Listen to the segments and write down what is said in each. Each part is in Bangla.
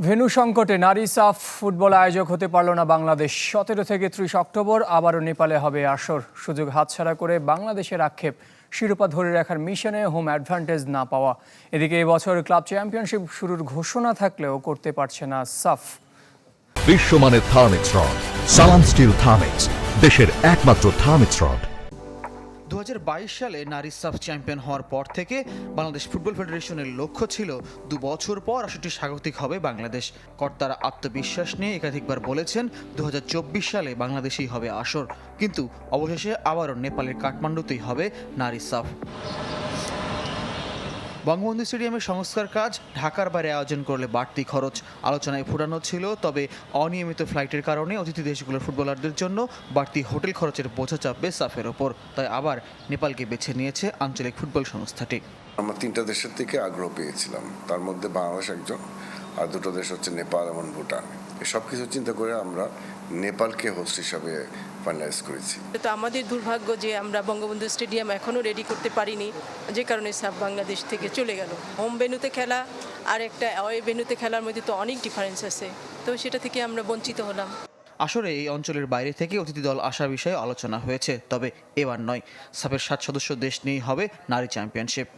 ভেন্যু সংকটে নারী সাফ ফুটবল আয়োজক হতে পারল না বাংলাদেশ। 17 থেকে 30 অক্টোবর আবারও নেপালে হবে আসর। সুযোগ হাতছাড়া করে বাংলাদেশের আক্ষেপ, শিরোপা ধরে রাখার মিশনে হোম অ্যাডভান্টেজ না পাওয়া। এদিকে এবছর ক্লাব চ্যাম্পিয়নশিপ শুরুর ঘোষণা থাকলেও করতে পারছে না সাফ। বিশ্বমানের থার্মিক্স রড, সালাম স্টিল থার্মিক্স, দেশের একমাত্র থার্মিক্স রড। 2022 সালে নারী সাফ চ্যাম্পিয়ন হওয়ার পর থেকে বাংলাদেশ ফুটবল ফেডারেশনের লক্ষ্য ছিল 2 বছর পর আসরটি স্বাগতিক হবে বাংলাদেশ। কর্তারা আত্মবিশ্বাস নিয়ে একাধিকবার বলেছেন 2024 সালে বাংলাদেশেই হবে আসর, কিন্তু অবশেষে আবারও নেপালের কাঠমান্ডুতেই হবে নারী সাফ। বঙ্গবন্ধু স্টেডিয়ামের সংস্কার কাজ ঢাকার বাইরে আয়োজন করলে বাড়তি খরচ আলোচনায় ফুরানো ছিল, তবে অনিয়মিত ফ্লাইটের কারণে অতিথি দেশগুলোর ফুটবলারদের জন্য বাড়তি হোটেল খরচের বোঝা চাপবে সাফের ওপর। তাই আবার নেপালকে বেছে নিয়েছে আঞ্চলিক ফুটবল সংস্থাটি। আমরা 3টা দেশের থেকে আগ্রহ পেয়েছিলাম, তার মধ্যে বাংলাদেশ একজন, আর 2টো দেশ হচ্ছে নেপাল এবং ভুটান। এসব কিছু চিন্তা করে আমরা নেপালকে হোস্ট হিসাবে ফাইনালাইজ করেছি। তো আমাদের দুর্ভাগ্য যে আমরা বঙ্গবন্ধু স্টেডিয়াম এখনও রেডি করতে পারিনি, যে কারণে সাফ বাংলাদেশ থেকে চলে গেল। হোম ভেন্যুতে খেলা আর একটা অ্যাওয়ে ভেন্যুতে খেলার মধ্যে তো অনেক ডিফারেন্স আছে, তো সেটা থেকে আমরা বঞ্চিত হলাম। আসলে এই অঞ্চলের বাইরে থেকে অতিথি দল আসার বিষয়ে আলোচনা হয়েছে, তবে এবার নয়। সাফের 7 সদস্য দেশ নিয়েই হবে নারী চ্যাম্পিয়নশিপ।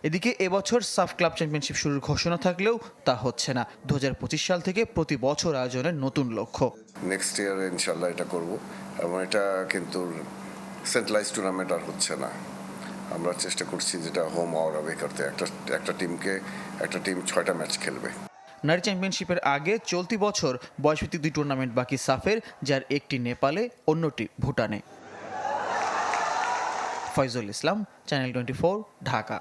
এদিকে এবছর সাফ ক্লাব চ্যাম্পিয়নশিপ শুরুর ঘোষণা থাকলেও তা হচ্ছে না। 2025 সাল থেকে প্রতি বছর আয়োজনের নতুন লক্ষ্য। নেক্সট ইয়ারে ইনশাল্লাহ এটা করব, এবং এটা কিন্তু সেন্ট্রালাইজ টুর্নামেন্ট আর হচ্ছে না। আমরা চেষ্টা করছি যেটা হোম অর অ্যাওয়ে করতে। একটা টিম 6টা ম্যাচ খেলবে। নারী চ্যাম্পিয়নশিপের আগে চলতি বছর বয়সভিত্তিক 2 টুর্নামেন্ট বাকি সাফের, যার একটি নেপালে, অন্যটি ভুটানে। ফয়জুল ইসলাম, চ্যানেল 24, ঢাকা।